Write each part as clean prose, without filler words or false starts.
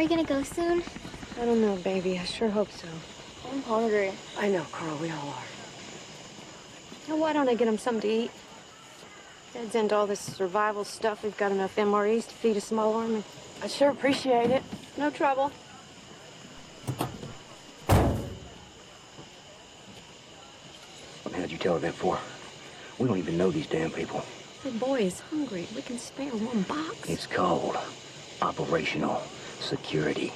Are you gonna go soon? I don't know, baby. I sure hope so. I'm hungry. I know, Carl. We all are. Now, why don't I get him something to eat? Dad's into all this survival stuff. We've got enough MREs to feed a small army. I sure appreciate it. No trouble. What the hell did you tell her that for? We don't even know these damn people. The boy is hungry. We can spare one box. It's called operational security.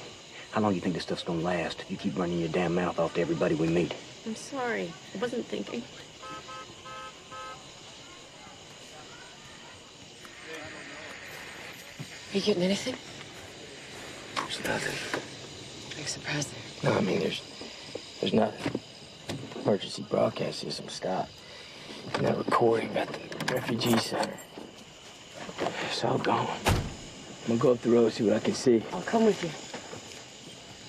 How long do you think this stuff's gonna last if you keep running your damn mouth off to everybody we meet? I'm sorry. I wasn't thinking. Are you getting anything? There's nothing. Are you surprised? No, I mean, there's nothing. Emergency broadcast system stopped. And that recording about the refugee center. It's all gone. I'm gonna go up the road, see what I can see. I'll come with you.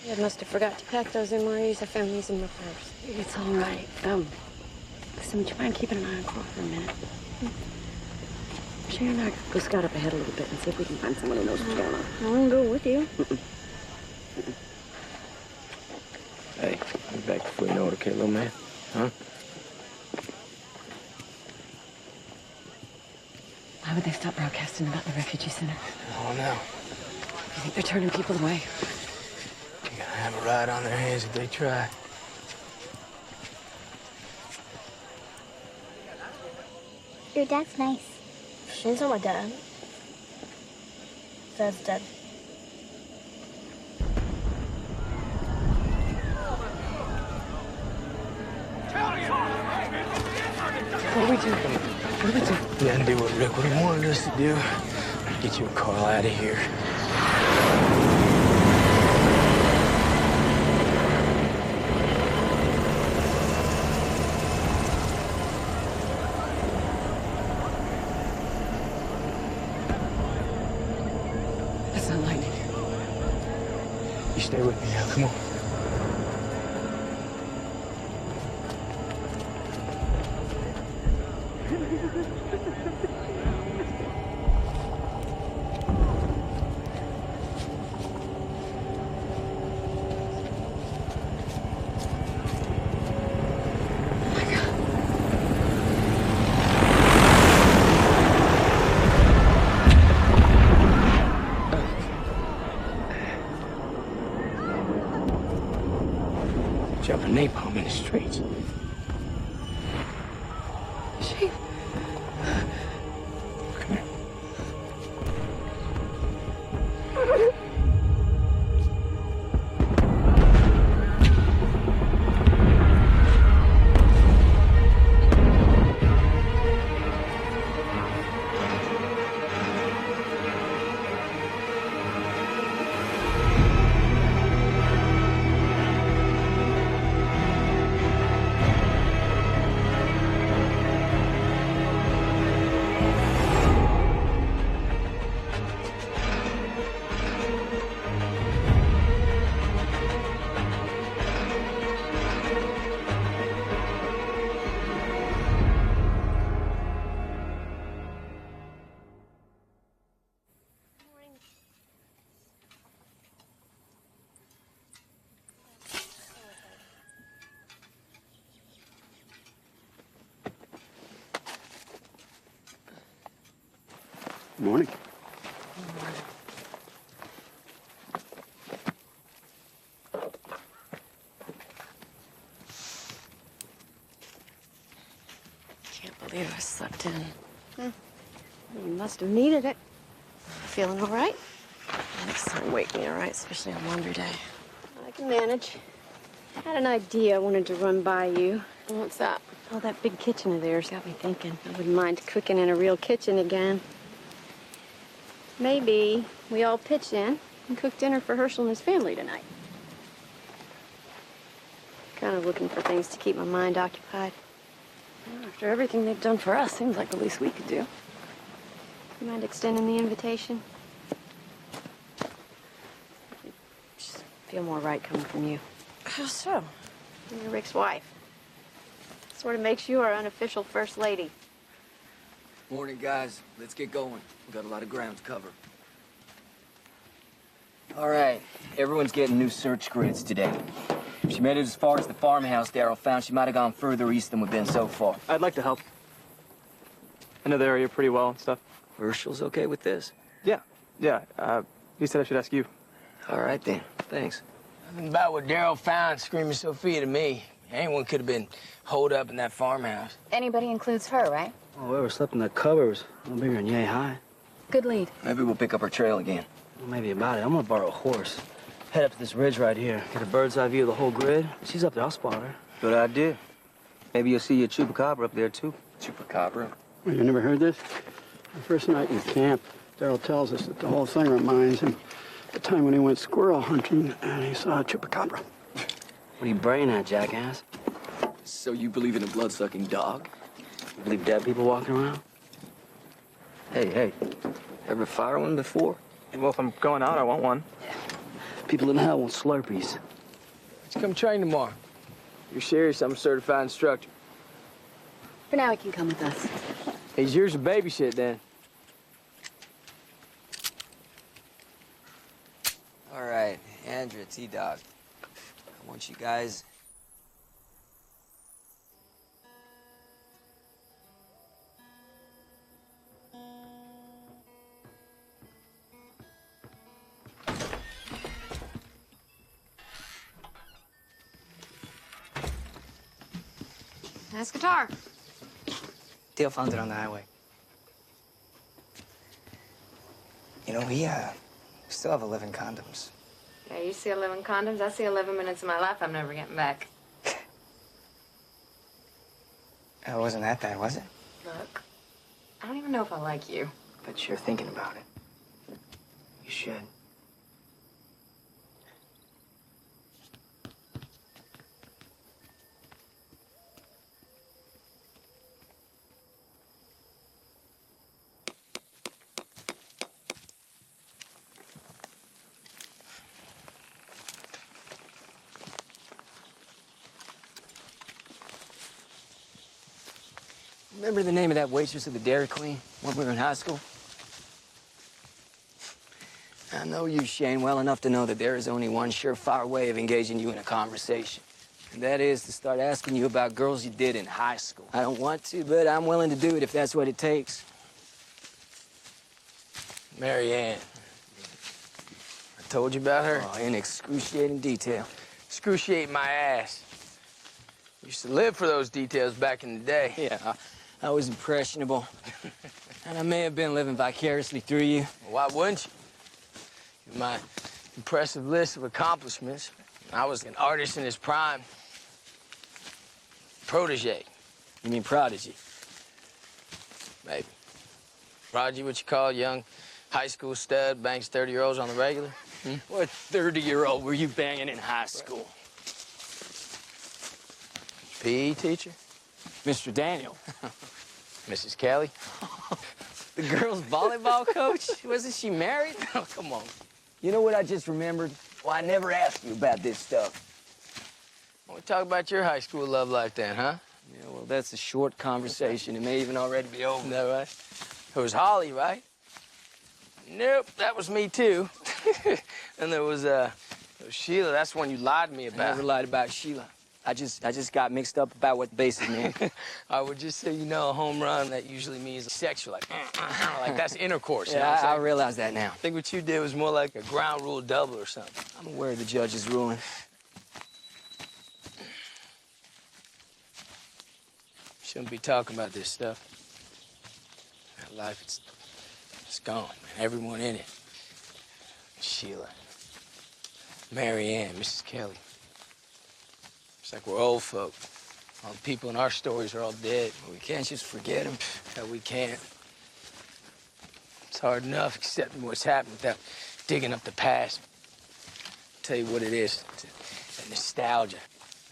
Dad must have forgot to pack those MREs. I found these in my purse. It's all right. Listen, would you mind keeping an eye on Carl for a minute? Sharon and I go scout up ahead a little bit and see if we can find someone who knows what's going on. I won't go with you. Hey, I'll be back before you know it, okay, little man? Huh? Why would they stop broadcasting about the refugee center? I don't know. You think they're turning people away? They're gonna have a ride on their hands if they try. Your dad's nice. She's not my dad. Dad's dead. What do we do? What do we do? We gotta do what Rick would have wanted us to do. Get you and Carl out of here. That's not lightning. You stay with me now, come on. Jumping napalm in the streets. She... Come here. Morning. Can't believe I slept in. You must have needed it. Feeling all right? Next time, wake me, all right? Especially on laundry day. I can manage. I had an idea I wanted to run by you. What's that? Oh, that big kitchen of theirs got me thinking. I wouldn't mind cooking in a real kitchen again. Maybe we all pitch in and cook dinner for Herschel and his family tonight. Kind of looking for things to keep my mind occupied. Well, after everything they've done for us, seems like the least we could do. You mind extending the invitation? Just feel more right coming from you. How so? You're Rick's wife. Sort of makes you our unofficial first lady. Morning, guys. Let's get going. We've got a lot of ground to cover. All right, everyone's getting new search grids today. If she made it as far as the farmhouse Daryl found, she might have gone further east than we've been so far. I'd like to help. I know the area pretty well and stuff. Herschel's okay with this? Yeah. He said I should ask you. All right, then. Thanks. Nothing about what Daryl found screaming Sophia to me. Anyone could have been holed up in that farmhouse. Anybody includes her, right? Oh, whoever slept in that covers, no bigger than yay high. Good lead. Maybe we'll pick up her trail again. Well, maybe about it. I'm gonna borrow a horse. Head up to this ridge right here. Get a bird's eye view of the whole grid. She's up there, I'll spot her. Good idea. Maybe you'll see your chupacabra up there, too. Chupacabra? Well, you never heard this? The first night in camp, Daryl tells us that the whole thing reminds him of the time when he went squirrel hunting and he saw a chupacabra. What are you braying at, jackass? So you believe in a blood-sucking dog? You believe dead people walking around? Hey. Ever fire one before? Well, if I'm going out, I want one. People in hell want Slurpees. Let's come train tomorrow. You're serious? I'm a certified instructor. For now, he can come with us. He's yours to babysit then. All right, Andrea, T-Dog. I want you guys... Nice guitar. Dale found it on the highway. You know, we still have 11 condoms. Yeah, you see 11 condoms, I see 11 minutes of my life I'm never getting back. It wasn't that bad, was it? Look, I don't even know if I like you. But you're thinking about it. You should. Remember the name of that waitress at the Dairy Queen when we were in high school? I know you, Shane, well enough to know that there is only one surefire way of engaging you in a conversation. And that is to start asking you about girls you did in high school. I don't want to, but I'm willing to do it if that's what it takes. Mary Ann. I told you about her? Oh, in excruciating detail. Excruciate my ass. Used to live for those details back in the day. Yeah, I was impressionable. And I may have been living vicariously through you. Well, why wouldn't you? In my impressive list of accomplishments, I was an artist in his prime. Protege. You mean prodigy? Maybe. Prodigy, what you call a young high school stud, bangs 30-year-olds on the regular? What 30-year-old were you banging in high school? PE teacher? Mr. Daniel. Mrs. Kelly? The girls' volleyball coach? Wasn't she married? Oh, come on. You know what I just remembered? Well, I never asked you about this stuff. Well, we talk about your high school love life then, huh? Yeah, well, that's a short conversation. It may even already be over. Is that right? It was Holly, right? Nope, that was me too. And there was Sheila. That's the one you lied to me about. I never lied about Sheila. I just got mixed up about what the bases meant. I would just say, you know, a home run, that usually means sexual, like that's intercourse. Yeah, you know I realize that now. I think what you did was more like a ground rule double or something. I'm aware of the judge's ruling. Shouldn't be talking about this stuff. That life, it's gone, man. Everyone in it. Sheila, Mary Ann, Mrs. Kelly. It's like we're old folk. All the people in our stories are all dead. We can't just forget them. No, we can't. It's hard enough accepting what's happened without digging up the past. I'll tell you what it is. It's nostalgia.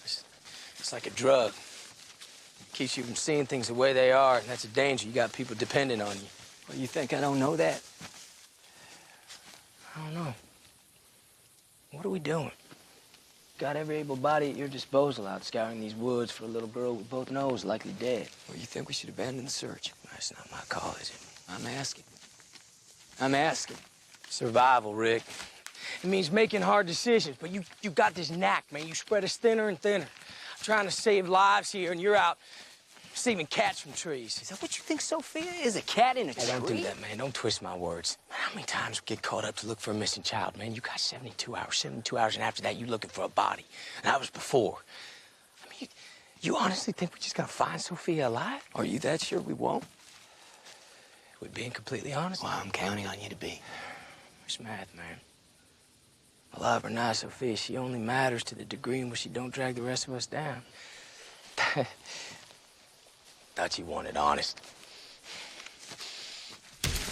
It's like a drug. It keeps you from seeing things the way they are, and that's a danger. You got people depending on you. Well, you think I don't know that? I don't know. What are we doing? Got every able body at your disposal out scouring these woods for a little girl we both know is likely dead. Well, you think we should abandon the search? That's not my call, is it? I'm asking. Survival, Rick. It means making hard decisions, but you got this knack, man. You spread us thinner and thinner. I'm trying to save lives here, and you're out saving cats from trees. Is that what you think Sophia is, a cat in a tree? Don't do that, man. Don't twist my words. How many times we get caught up to look for a missing child, man? You got 72 hours, and after that, you looking for a body. And that was before. I mean, you honestly think we just gotta find Sophia alive? Are you that sure we won't? We're being completely honest. Well, I'm counting on you to be. It's math, man. Alive or not, Sophia, she only matters to the degree in which she don't drag the rest of us down. Thought you wanted honest.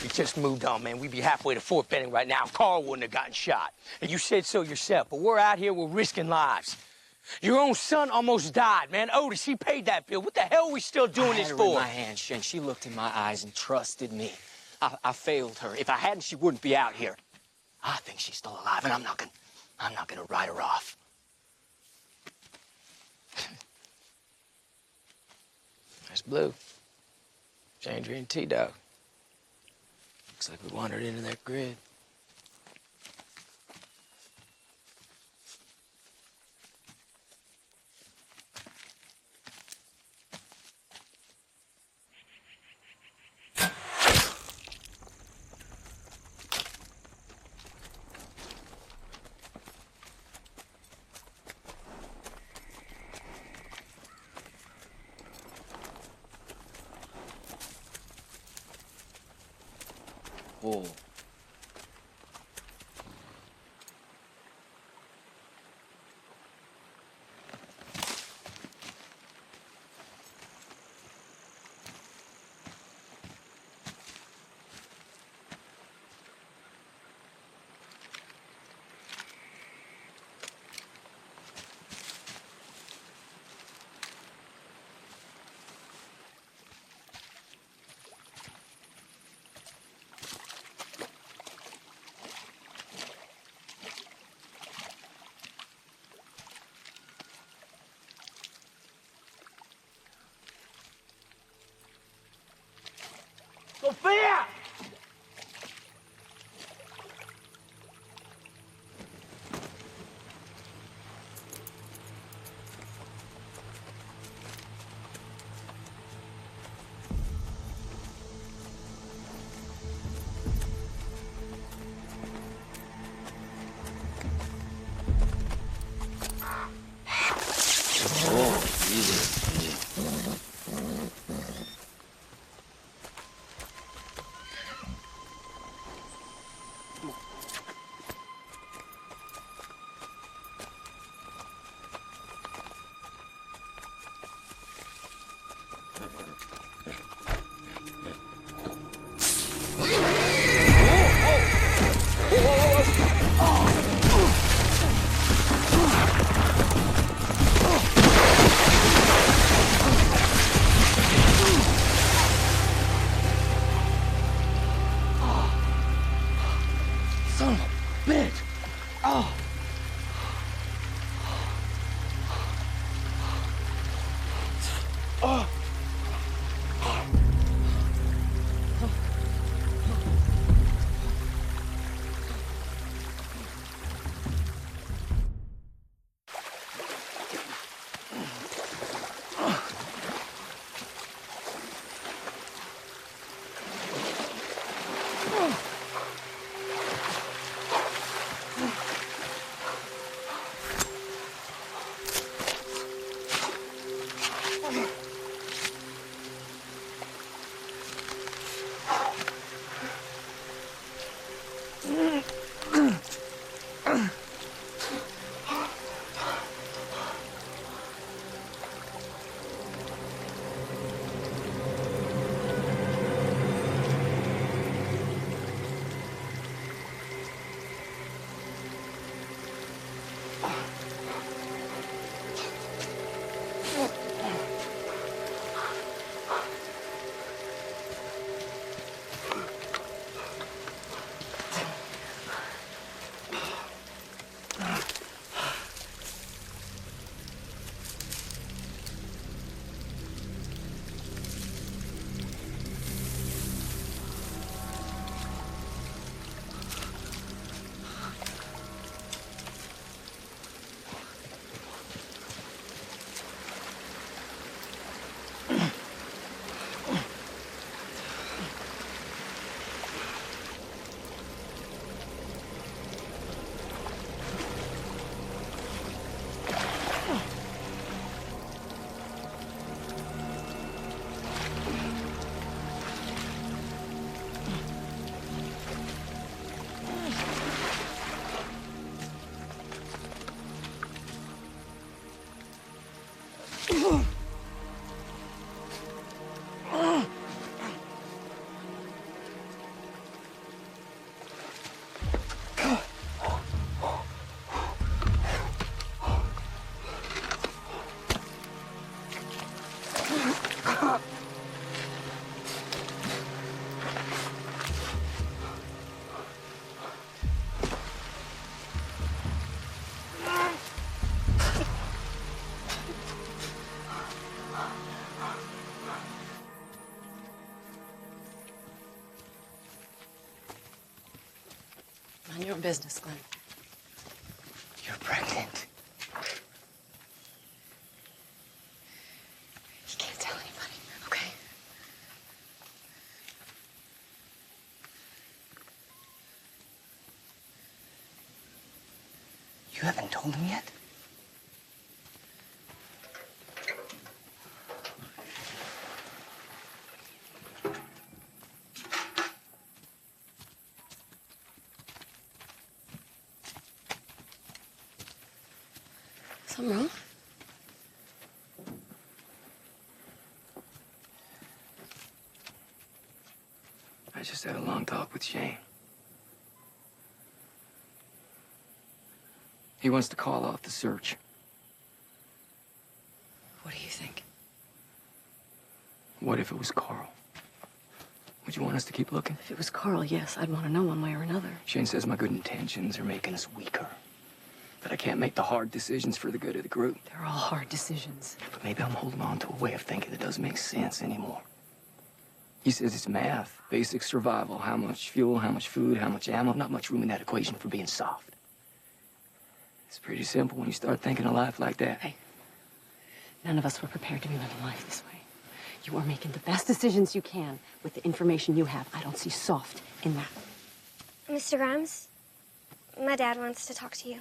We just moved on, man. We'd be halfway to Fort Benning right now. Carl wouldn't have gotten shot. And you said so yourself, but we're out here, we're risking lives. Your own son almost died, man. Otis, he paid that bill. What the hell are we still doing this for? I had her in my hand, Shane. She looked in my eyes and trusted me. I failed her. If I hadn't, she wouldn't be out here. I think she's still alive, and I'm not gonna write her off. That's Blue. Chandra and T-Dog. Looks like we wandered into that grid. Whoa. Sophia! Son of a bitch! Oh! Oh! Mind your own business, Glenn. You're pregnant. You can't tell anybody, okay? You haven't told him yet? Something wrong? I just had a long talk with Shane. He wants to call off the search. What do you think? What if it was Carl? Would you want us to keep looking? If it was Carl, yes, I'd want to know one way or another. Shane says my good intentions are making us weaker. That I can't make the hard decisions for the good of the group. They're all hard decisions. But maybe I'm holding on to a way of thinking that doesn't make sense anymore. He says it's math, basic survival. How much fuel, how much food, how much ammo. Not much room in that equation for being soft. It's pretty simple when you start thinking of life like that. Hey, none of us were prepared to be living life this way. You are making the best decisions you can with the information you have. I don't see soft in that. Mr. Grimes, my dad wants to talk to you.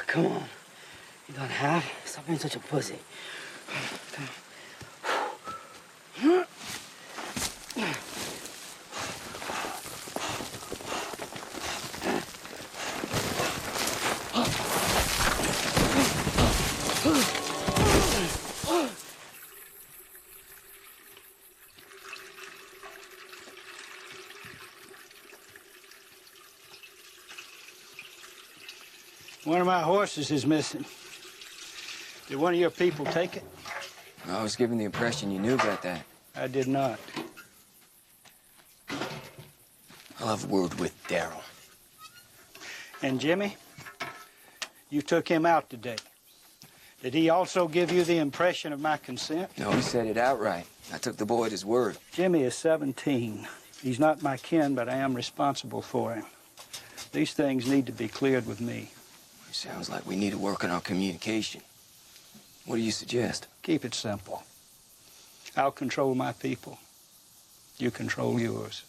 Come on. You done half? Stop being such a pussy. One of my horses is missing. Did one of your people take it? I was given the impression you knew about that. I did not. I'll have a word with Daryl. And Jimmy, you took him out today. Did he also give you the impression of my consent? No, he said it outright. I took the boy at his word. Jimmy is 17. He's not my kin, but I am responsible for him. These things need to be cleared with me. It sounds like we need to work on our communication. What do you suggest? Keep it simple. I'll control my people. You control yours.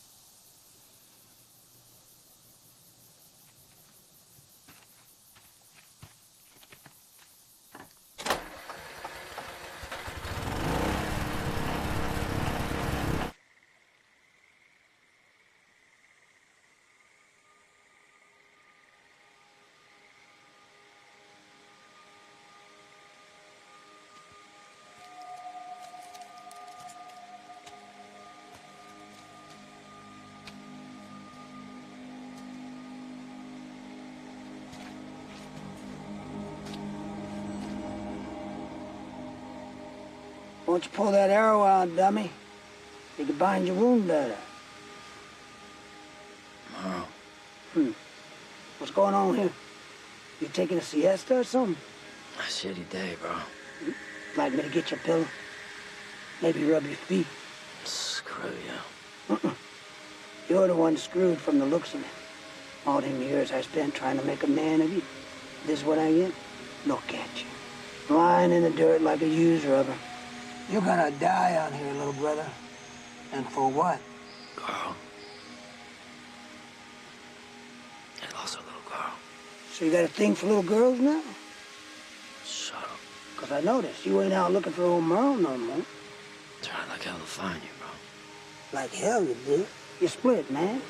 Why don't you pull that arrow out, dummy? You can bind your wound better. Tomorrow. What's going on here? You taking a siesta or something? A shitty day, bro. Like me to get you a pillow? Maybe rub your feet? Screw you. You're the one screwed from the looks of it. All them years I spent trying to make a man of you. This is what I get? Look at you. Lying in the dirt like a used rubber. You're gonna die on here, little brother. And for what? Carl. I lost a little girl. So you got a thing for little girls now? Shut up. 'Cause I noticed you ain't out looking for old Merle no more. Tried like hell to find you, bro. Like hell you did. You split, man.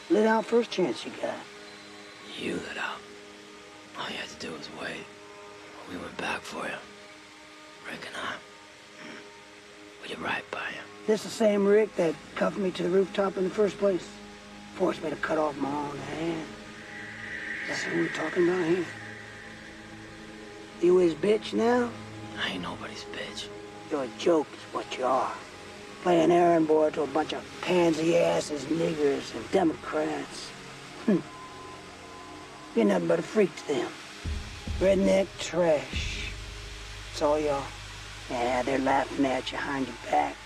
Lit out first chance you got. You lit out. All you had to do was wait. We were back for you. Rick and I. We did right by you. This the same Rick that cuffed me to the rooftop in the first place? Forced me to cut off my own hand. That's who we're talking about here. You his bitch now? I ain't nobody's bitch. You're a joke is what you are. Playing errand boy to a bunch of pansy asses, niggers, and Democrats. You're nothing but a freak to them. Redneck trash. That's all you are. Yeah, they're laughing at you behind your back.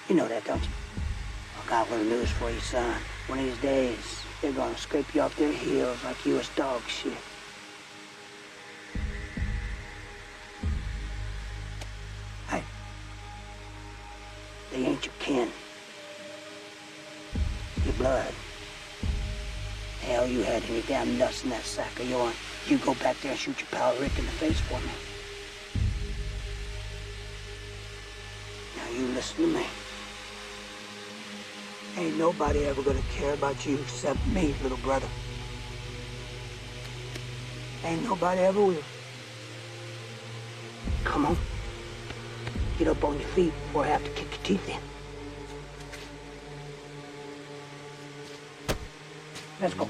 You know that, don't you? I got a little news for you, son. One of these days, they're gonna scrape you off their heels like you was dog shit. Hey, they ain't your kin. Your blood. Hell, you had any damn nuts in that sack of yours, you go back there and shoot your pal Rick in the face for me. Now you listen to me. Ain't nobody ever gonna care about you except me, little brother. Ain't nobody ever will. Come on. Get up on your feet or I have to kick your teeth in. Let's go.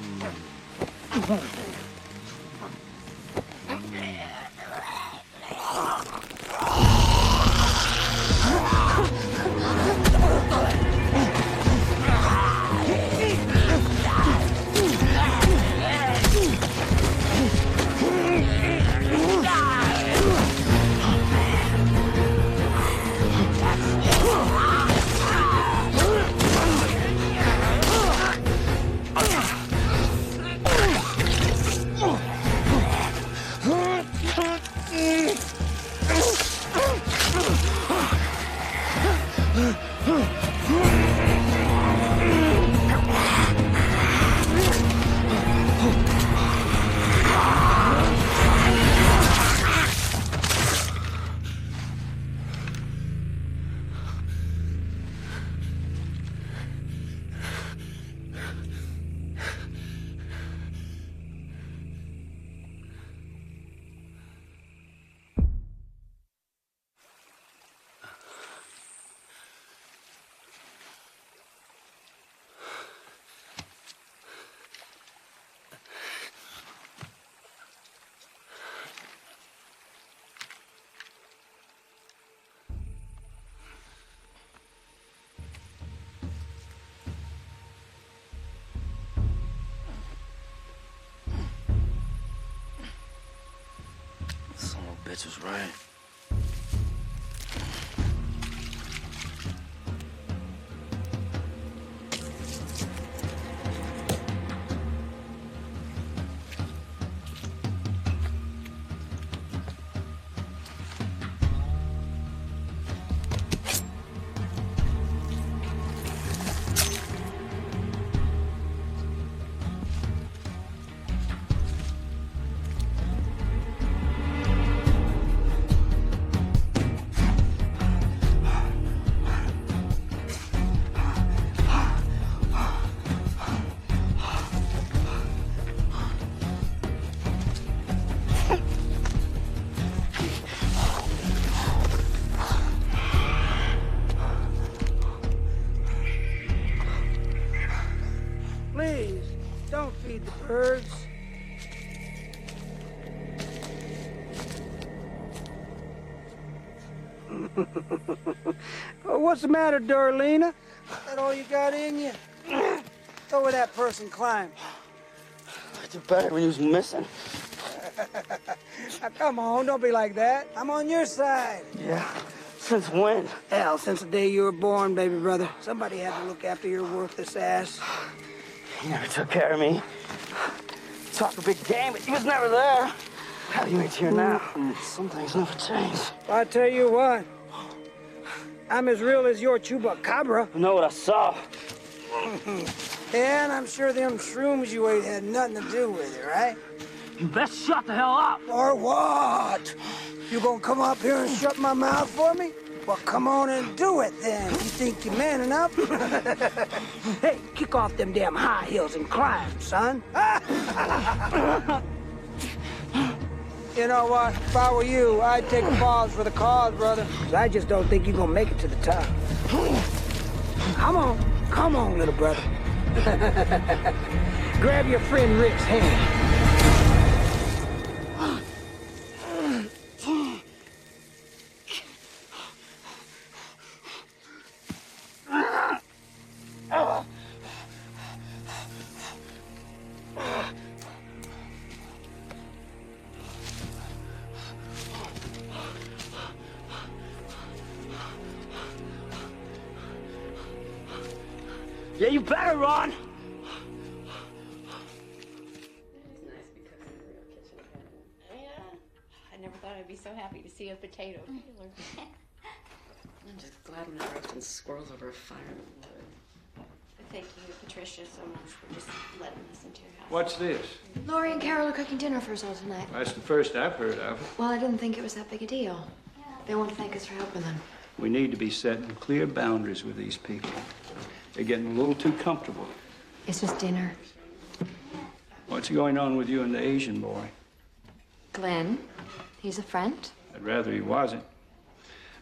Bitch was right. Please, don't feed the birds. Oh, what's the matter, Darlena? Is that all you got in you? Go where that person climbed. I did better when he was missing. Now, come on, don't be like that. I'm on your side. Yeah? Since when? Hell, since the day you were born, baby brother. Somebody had to look after your worthless ass. He never took care of me. Talk a big game, but he was never there. Hell, you ain't here now. Some things never change. I tell you what, I'm as real as your chupacabra. I know what I saw. And I'm sure them shrooms you ate had nothing to do with it, right? You best shut the hell up. Or what? You gonna come up here and shut my mouth for me? Well, come on and do it then. You think you're man enough? Hey, kick off them damn high heels and climb, son. You know what? If I were you, I'd take a pause for the cause, brother. 'Cause I just don't think you're gonna make it to the top. Come on, little brother. Grab your friend Rick's hand. Yeah, you better run. I never thought I'd be so happy to see a potato peeler. I'm just glad I'm not roasting squirrels over a fire of wood. Thank you, Patricia, so much for just letting us into your house. What's this? Lori and Carol are cooking dinner for us all tonight. That's the first I've heard of. Well, I didn't think it was that big a deal. They want to thank us for helping them. We need to be setting clear boundaries with these people. They're getting a little too comfortable. It's just dinner. What's going on with you and the Asian boy? Glenn, he's a friend. I'd rather he wasn't.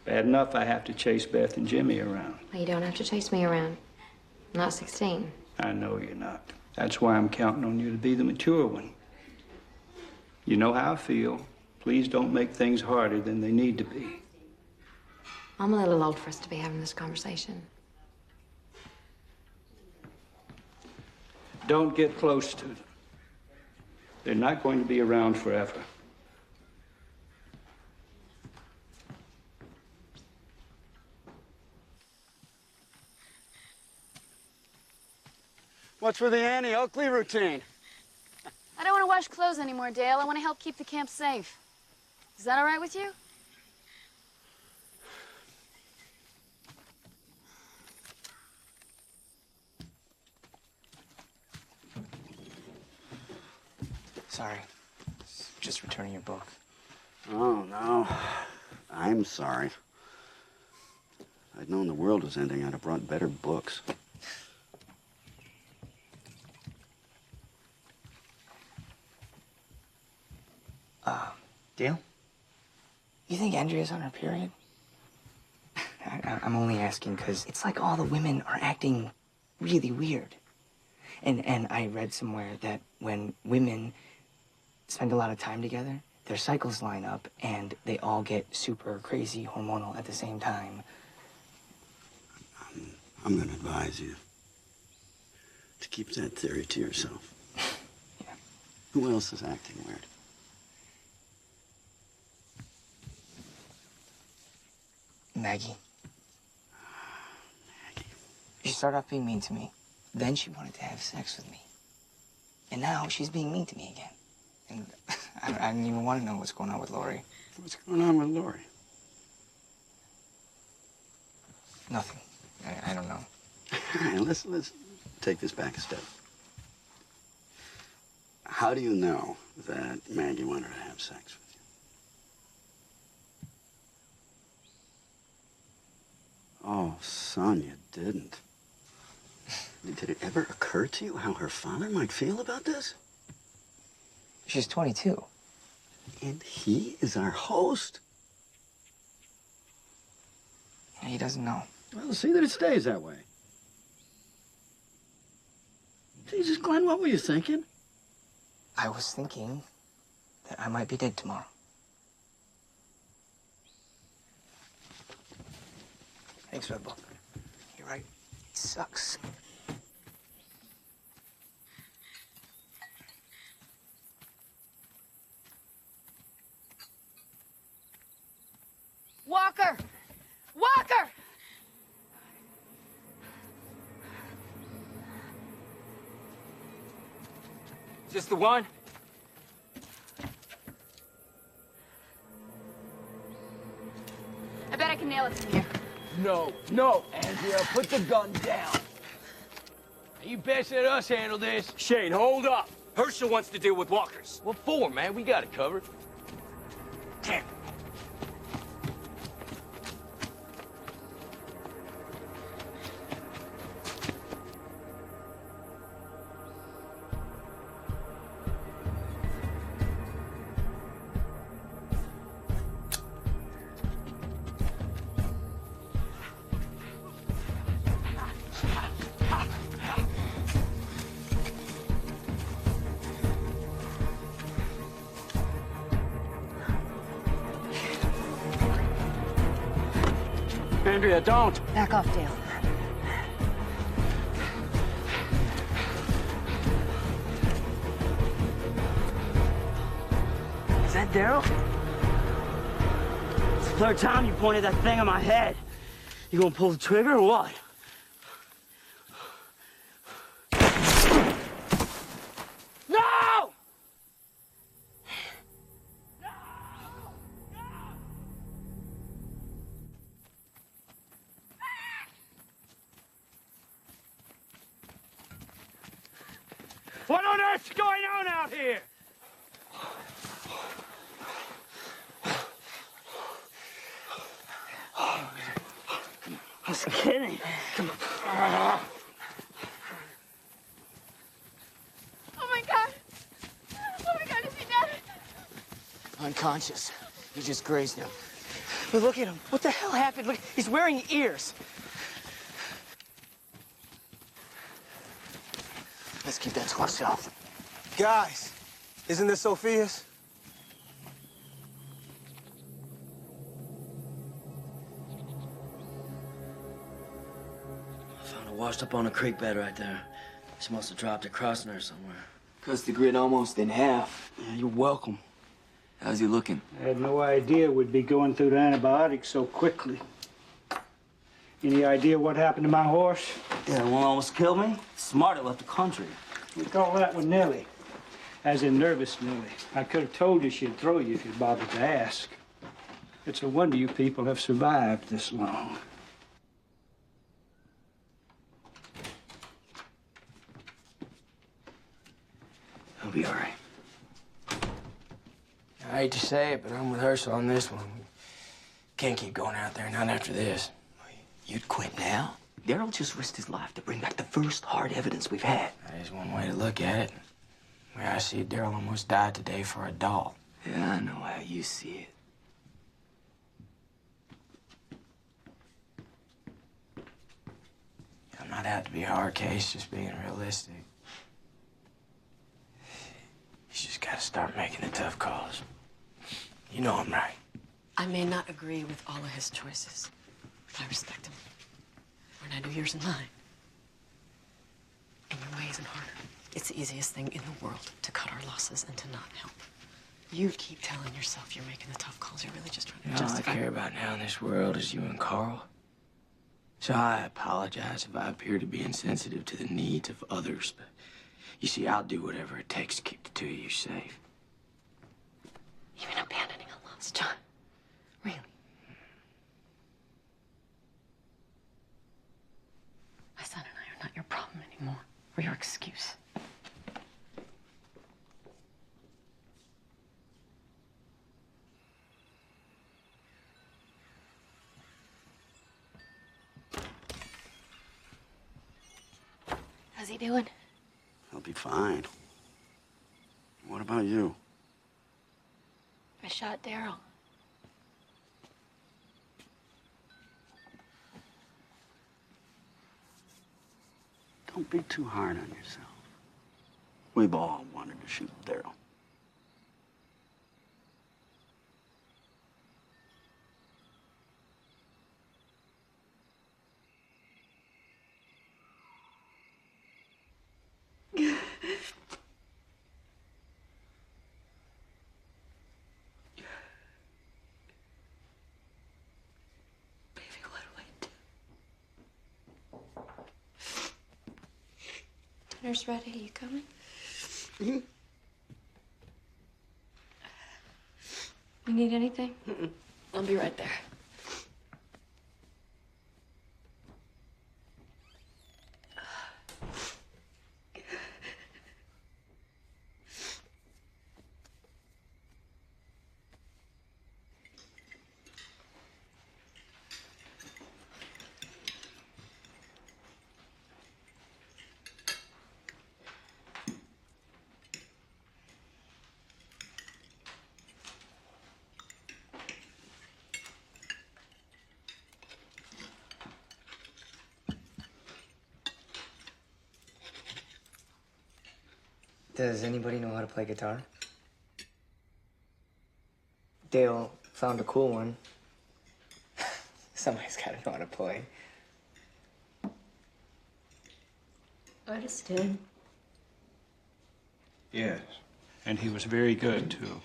Bad enough I have to chase Beth and Jimmy around. Well, you don't have to chase me around. I'm not 16. I know you're not. That's why I'm counting on you to be the mature one. You know how I feel. Please don't make things harder than they need to be. I'm a little old for us to be having this conversation. Don't get close to them. They're not going to be around forever. What's with the Annie Oakley routine? I don't want to wash clothes anymore, Dale. I want to help keep the camp safe. Is that all right with you? Sorry. Just returning your book. Oh, no. I'm sorry. If I'd known the world was ending, I'd have brought better books. Dale? You think Andrea's on her period? I'm only asking because it's like all the women are acting really weird. And I read somewhere that when women spend a lot of time together, their cycles line up and they all get super crazy hormonal at the same time. I'm going to advise you to keep that theory to yourself. Yeah. Who else is acting weird? Maggie. She started off being mean to me. Then she wanted to have sex with me. And now she's being mean to me again. And I don't even want to know what's going on with Lori. What's going on with Lori? Nothing. I don't know. All right, let's take this back a step. How do you know that Maggie wanted to have sex with you? Oh, son, you didn't. Did it ever occur to you how her father might feel about this? She's 22. And he is our host? He doesn't know. Well, see that it stays that way. Jesus, Glenn, what were you thinking? I was thinking that I might be dead tomorrow. Thanks for the book. You're right. It sucks. Walker! Walker! Is this the one? I bet I can nail it from here. No, Andrea, put the gun down. You best let us handle this. Shane, hold up. Herschel wants to deal with walkers. What for, man? We got it covered. Damn. Andrea, don't. Back off, Dale. Is that Daryl? It's the third time you pointed that thing on my head. You gonna pull the trigger or what? What on earth's going on out here? I was kidding. Come on. Oh my God! Oh my God, is he dead? Unconscious. You just grazed him. But look at him. What the hell happened? Look, he's wearing ears. Let's keep that to ourselves. Guys, isn't this Sophia's? I found her washed up on a creek bed right there. She must have dropped it crossing her somewhere. Cuts the grid almost in half. Yeah, you're welcome. How's he looking? I had no idea we'd be going through the antibiotics so quickly. Any idea what happened to my horse? Yeah, one almost killed me. Smart, it left the country. We call that with Nellie. As in nervous Nellie. I could have told you she'd throw you if you bothered to ask. It's a wonder you people have survived this long. He'll be all right. I hate to say it, but I'm with Herschel on this one. Can't keep going out there, not after this. You'd quit now? Daryl just risked his life to bring back the first hard evidence we've had. That is one way to look at it. The way I see it, Daryl almost died today for a doll. Yeah, I know how you see it. I'm not out to be a hard case, just being realistic. You just gotta start making the tough calls. You know I'm right. I may not agree with all of his choices, but I respect him. And I know yours and mine. And your way isn't harder. It's the easiest thing in the world to cut our losses and to not help. You keep telling yourself you're making the tough calls. You're really just trying to All I justify. care about now in this world is you and Carl. So I apologize if I appear to be insensitive to the needs of others, but you see, I'll do whatever it takes to keep the two of you safe. Even abandoning a lost John. Really? My son and I are not your problem anymore, or your excuse. How's he doing? He'll be fine. What about you? I shot Daryl. Don't be too hard on yourself. We've all wanted to shoot Daryl. Dinner's ready. You coming? Mm-hmm. You need anything? I'll be right there. Does anybody know how to play guitar? Dale found a cool one. Somebody's gotta know how to play. Otis did. Yes, and he was very good, too.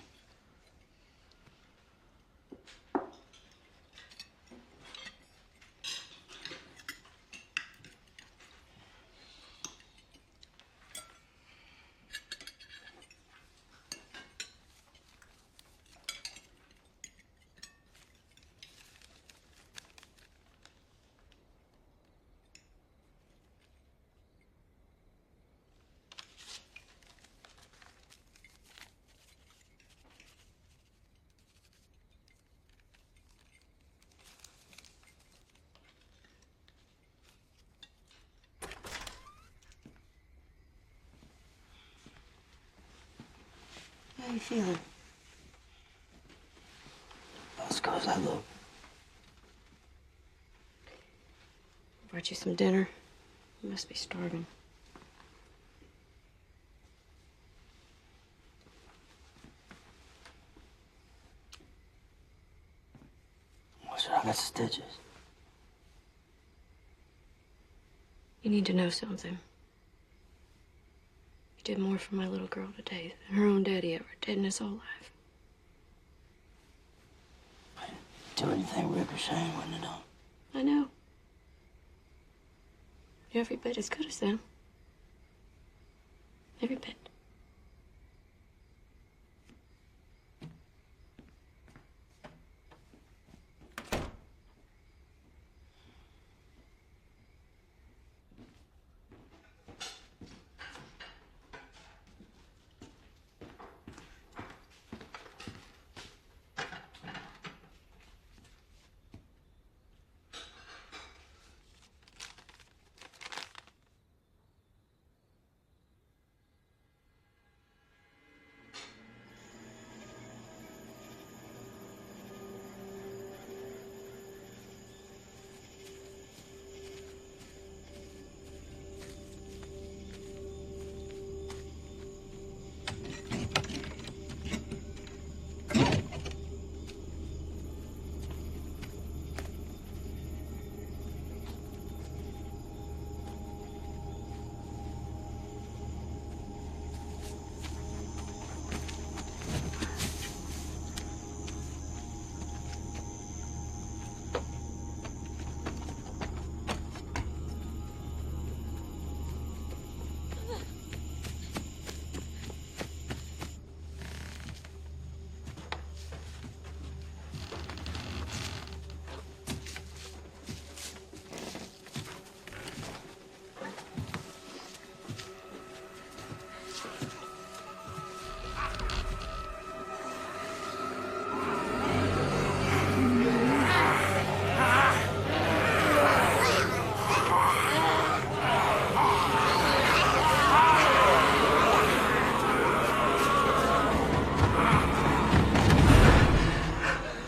How you feeling? As good as I look. Brought you some dinner. You must be starving. What's wrong? I got stitches. You need to know something. You did more for my little girl today than her own daddy ever did in his whole life. Do anything ricocheting, wouldn't it? I know. You're every bit as good as them. Every bit.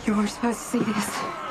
You were supposed to see this.